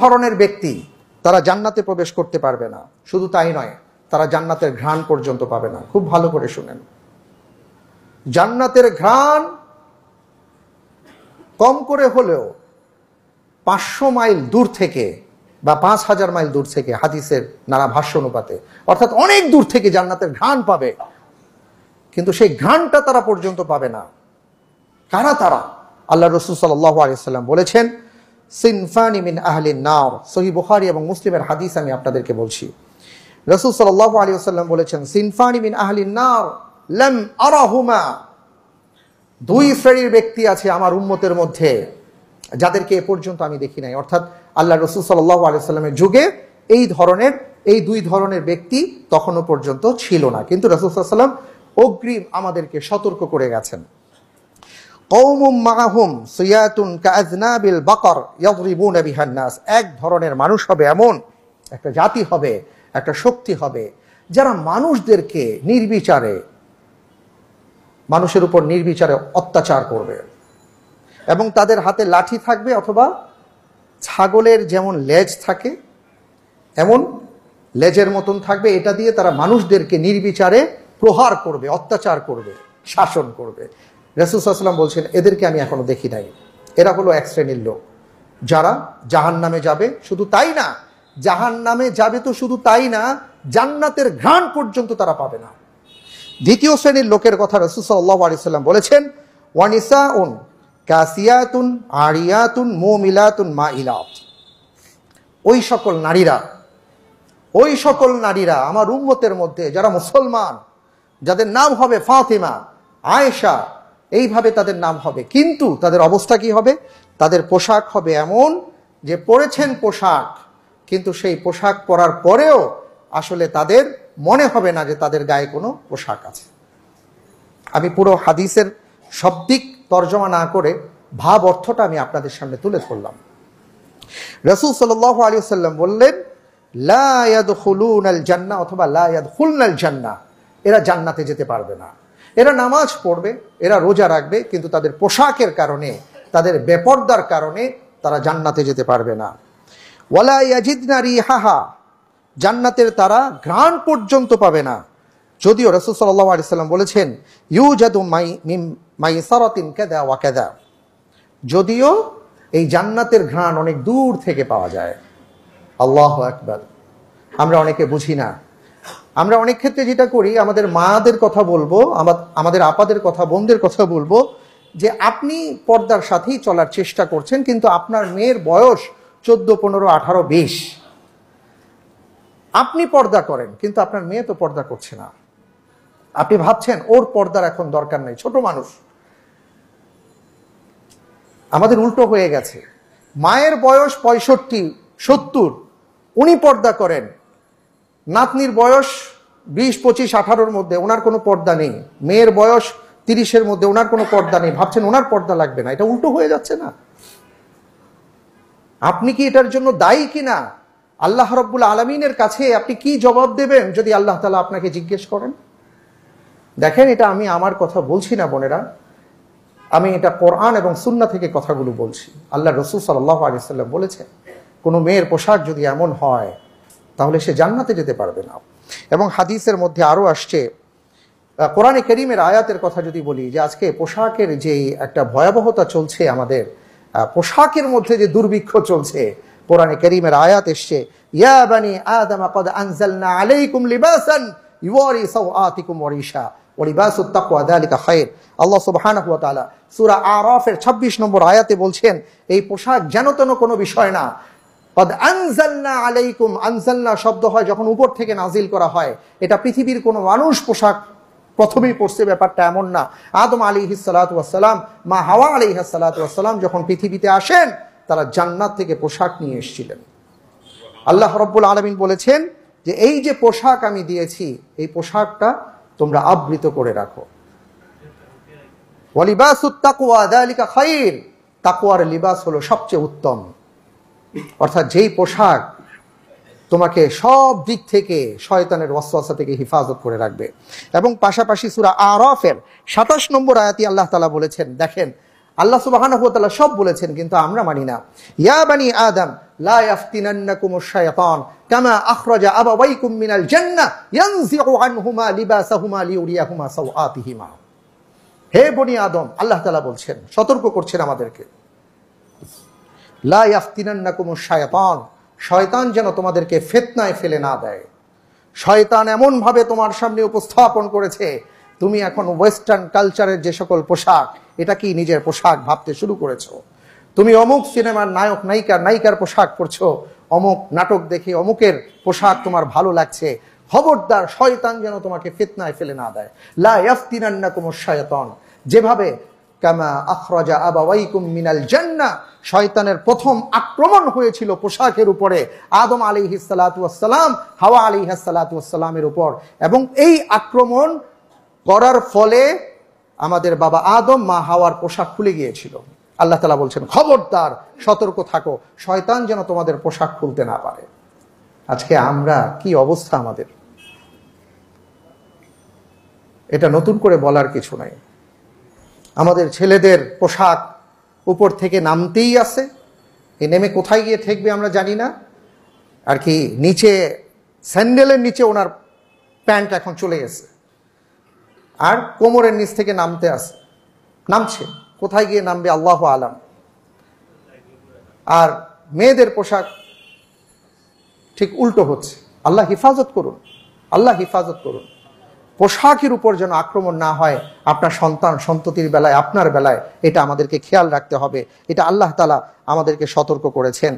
ধরনের ব্যক্তি তারা জান্নাতে প্রবেশ করতে পারবে না, শুধু তাই নয়, তারা জান্নাতের ঘ্রাণ পর্যন্ত পাবে না। খুব ভালো করে শুনেন, জান্নাতের ঘ্রাণ কম করে হলেও 500 মাইল দূর থেকে বা 5000 মাইল দূর থেকে, হাদিসের নানা ভাষ্য অনুপাতে, অর্থাৎ অনেক দূর থেকে জান্নাতের ঘ্রাণ পাবে, কিন্তু সেই ঘ্রাণটা তারা পর্যন্ত পাবে না। কারা তারা? আল্লাহ রাসূল সাল্লাল্লাহু আলাইহি ওয়াসাল্লাম বলেছেন, সিনফানি মিন আহলিন নার। সহিহ বুখারী এবং মুসলিমের হাদিস আমি আপনাদেরকে বলছি। রাসূল সাল্লাল্লাহু আলাইহি ওয়াসাল্লাম বলেছেন, সিনফানি মিন আহলিন নার লাম আরাহুমা। দুই শ্রেণীর ব্যক্তি আছে আমার উম্মতের মধ্যে যাদেরকে এ পর্যন্ত আমি দেখি নাই। অর্থাৎ আল্লাহ রাসূল সাল্লাল্লাহু আলাইহি ওয়াসাল্লামের যুগে এই দুই ধরনের ব্যক্তি তখনও পর্যন্ত ছিল না, কিন্তু রাসূল সাল্লাল্লাহু আলাইহি ওয়াসাল্লাম অগ্রিম আমাদেরকে সতর্ক করে গেছেন। কওমুম মাআহুম সিয়াতুন কাআযনাবিল বাকর ইয়াদরিবুনা বিহান নাস। এক ধরনের মানুষ হবে, এমন একটা জাতি হবে, একটা শক্তি হবে, যারা মানুষদেরকে নির্বিচারে, মানুষের উপর নির্বিচারে অত্যাচার করবে, এবং তাদের হাতে লাঠি থাকবে, অথবা ছাগলের যেমন লেজ থাকে এমন লেজের মতন থাকবে, এটা দিয়ে তারা মানুষদেরকে নির্বিচারে প্রহার করবে, অত্যাচার করবে, শাসন করবে। রাসূল সাল্লাল্লাহু আলাইহি ওয়াসাল্লাম বলছেন, এদেরকে আমি এখনো দেখি নাই। এরা হলো এক শ্রেণীর লোক যারা জাহান্নামে যাবে। শুধু তাই না, জাহান্নামে যাবে তো শুধু তাই না, জান্নাতের ঘ্রাণ পর্যন্ত তারা পাবে না। দ্বিতীয় শ্রেণীর লোকের কথা রাসূল সাল্লাল্লাহু আলাইহি ওয়াসাল্লাম বলেছেন, ওয়ানিসাউন কাসিয়াতুন আরিয়াতুন মুমিলাতুন মাইলাত। ওই সকল নারীরা আমার উম্মতের মধ্যে যারা মুসলমান, যাদের নাম হবে ফাতিমা, আয়েশা, এইভাবে তাদের নাম হবে, কিন্তু তাদের অবস্থা কি হবে? তাদের পোশাক হবে এমন যে পরেছেন পোশাক, কিন্তু সেই পোশাক পরার পরেও আসলে তাদের মনে হবে না যে তাদের গায়ে কোনো পোশাক আছে। আমি পুরো হাদিসের শব্দিক তর্জমা না করে ভাব অর্থটা আমি আপনাদের সামনে তুলে ধরলাম। রাসূল সাল্লাল্লাহু আলাইহি ওয়াসাল্লাম বললেন, লা ইয়াদখুলুনাল জান্নাহ অথবা লা ইয়াদখুলনাল জান্নাহ। এরা জান্নাতে যেতে পারবে না। এরা নামাজ পড়বে, এরা রোজা রাখবে, কিন্তু তাদের পোশাকের কারণে, তাদের বেপরদার কারণে তারা জান্নাতে যেতে পারবে না। ওয়ালা ইয়াজিদনা রিহাহা। জান্নাতের তারা ঘ্রাণ পর্যন্ত পাবে না। যদিও রাসূল সাল্লাল্লাহু আলাইহি ওয়াসাল্লাম বলেছেন, ইউজাদু মাইসারাতিন কাযা ওয়া কাযা। যদিও এই জান্নাতের ঘ্রাণ অনেক দূর থেকে পাওয়া যায়। আল্লাহু আকবার। আমরা অনেকে বুঝি না। আমরা অনেক ক্ষেত্রে যেটা করি, আমাদের মাদের কথা বলবো, আমাদের আপাদের কথা, বোনদের কথা বলবো, যে আপনি পর্দার সাথেই চলার চেষ্টা করছেন, কিন্তু আপনার মেয়ের বয়স 14, 15, 18, 20। আপনি পর্দা করেন, কিন্তু আপনার মেয়ে তো পর্দা করছে না। আপনি ভাবছেন ওর পর্দার এখন দরকার নেই, ছোট মানুষ। আমাদের উল্টো হয়ে গেছে। মায়ের বয়স 65, 70, উনি পর্দা করেন। নাতনির বয়স 20, 25, 18-র মধ্যে, ওনার কোনো পর্দা নেই। মেয়ের বয়স 30-এর মধ্যে, ওনার কোনো পর্দা নেই। ভাবছেন ওনার পর্দা লাগবে না। এটা উল্টো হয়ে যাচ্ছে না? আপনি কি এটার জন্য দায়ী কিনা আল্লাহ রাব্বুল আলামিনের কাছে আপনি কি জবাব দেবেন যদি আল্লাহ তাআলা আপনাকে জিজ্ঞেস করেন? দেখেন, এটা আমি আমার কথা বলছি না বোনেরা, আমি এটা কোরআন এবং সুন্নাহ থেকে কথাগুলো বলছি। আল্লাহ রাসূল সাল্লাল্লাহু আলাইহি ওয়াসাল্লাম বলেছেন, কোনো মেয়ের পোশাক যদি এমন হয় তাহলে সে জান্নাতে যেতে পারবে না। এবং হাদিসের মধ্যে আরও আসছে, কোরআনে কারীমের আয়াতের কথা যদি বলি, যে আজকে পোশাকের যে একটা ভয়াবহতা চলছে, আমাদের পোশাকের মধ্যে যে দুর্ভিক্ষ চলছে, কোরআনে কারীমের আয়াত এসছে, ইয়া বানি আদম ক্বাদ আনজালনা আলাইকুম লিবাসান ইউয়ারি সাওআতিকুম ওয়া রিশা ওয়া লিবাসুত তাকওয়া যালিকা খায়র। আল্লাহ সুবহানাহু ওয়া তাআলা সূরা আরাফের 26 নম্বর আয়াতে বলছেন, এই পোশাক যেন তেন কোনো বিষয় না। ক্বাদ আনজালনা আলাইকুম, আনজালনা শব্দ হয় যখন উপর থেকে নাজিল করা হয়। এটা পৃথিবীর কোনো মানুষ পোশাক প্রথমেই পড়ছে, ব্যাপারটা এমন না। আদম আলাইহিস সালাতু ওয়াস সালাম, মা হাওয়া আলাইহিস সালাতু ওয়াস সালাম যখন পৃথিবীতে আসেন, তারা জান্নাত থেকে পোশাক নিয়ে এসেছিলেন। আল্লাহ রাব্বুল আলামিন বলেছেন যে এই যে পোশাক আমি দিয়েছি, এই পোশাকটা তোমরা আবৃত করে রাখো। ওয়া লিবাসুত তাকওয়া যালিকা খায়র। তাকওয়ার লিবাস হলো সবচেয়ে উত্তম। অর্থাৎ যেই পোশাক তোমাকে সব দিক থেকে শয়তানের ওয়াসওয়াসা থেকে হেফাজত করে রাখবে। এবং পাশাপাশি সূরা আরাফের 27 নম্বর আয়াতে আল্লাহ তাআলা বলেছেন, দেখেন আল্লাহ সুবহানাহু ওয়া তাআলা সব বলেছেন, কিন্তু আমরা মানি না। ইয়া বানি আদম লা ইয়াফতিনান্নাকুমুশ শাইতান কামা আখরাজা আবাওয়াইকুম মিনাল জান্নাহ ইয়ানজিউ আনহুমা লিবাসাহুমা লিউরিয়াহুমা সাওআতিহিমা। হে বনি আদম, আল্লাহ তাআলা বলছেন, সতর্ক করছেন আমাদেরকে, লা ইয়াফতিনান্নাকুমুশ শাইতান, শয়তান যেন তোমাদেরকে ফিতনায় ফেলে না দেয়। শয়তান এমন ভাবে তোমার সামনে উপস্থাপন করেছে, তুমি এখন ওয়েস্টার্ন কালচারের যে সকল পোশাক, এটা কি নিজের পোশাক ভাবতে শুরু করেছো। তুমি অমুক সিনেমার নায়ক নায়িকার পোশাক পরছো, অমুক নাটক দেখে অমুকের পোশাক তোমার ভালো লাগছে। খবরদার, শয়তান যেন তোমাকে ফিতনায় ফেলে না দেয়। লা ইয়াফতিনান্নাকুমুশ শাইতান, যেভাবে কামা আখরাজা আবাওয়াইকুম মিনাল জান্নাহ, শয়তানের প্রথম আক্রমণ হয়েছিল পোশাকের উপরে, আদম আলাইহিস সালাতু ওয়াস সালাম, হাওয়া আলাইহিস সালাতু ওয়াস সালামের উপর। এবং এই আক্রমণ করার ফলে আমাদের বাবা আদম মা হাওয়ার পোশাক খুলে গিয়েছিল। আল্লাহ তাআলা বলছেন, খবরদার, সতর্ক থাকো, শয়তান যেন তোমাদের পোশাক খুলতে না পারে। আজকে আমরা কি অবস্থা আমাদের, এটা নতুন করে বলার কিছু নাই। আমাদের ছেলেদের পোশাক উপর থেকে নামতেই আছে, এই নেমে কোথায় গিয়ে ঠেকবে আমরা জানি না। আর কি নিচে স্যান্ডেলের নিচে ওনার প্যান্ট এখন চলে গেছে, আর কোমরের নিচ থেকে নামছে, কোথায় গিয়ে নামবে আল্লাহু আলাম। আর মেয়েদের পোশাক ঠিক উল্টো হচ্ছে। আল্লাহ হিফাজত করুন, আল্লাহ হিফাজত করুন। পোশাকের উপর যেন আক্রমণ না হয় আপনার সন্তান সন্ততির বেলায়, আপনার বেলায়, এটা আমাদেরকে খেয়াল রাখতে হবে। এটা আল্লাহ তাআলা আমাদেরকে সতর্ক করেছেন।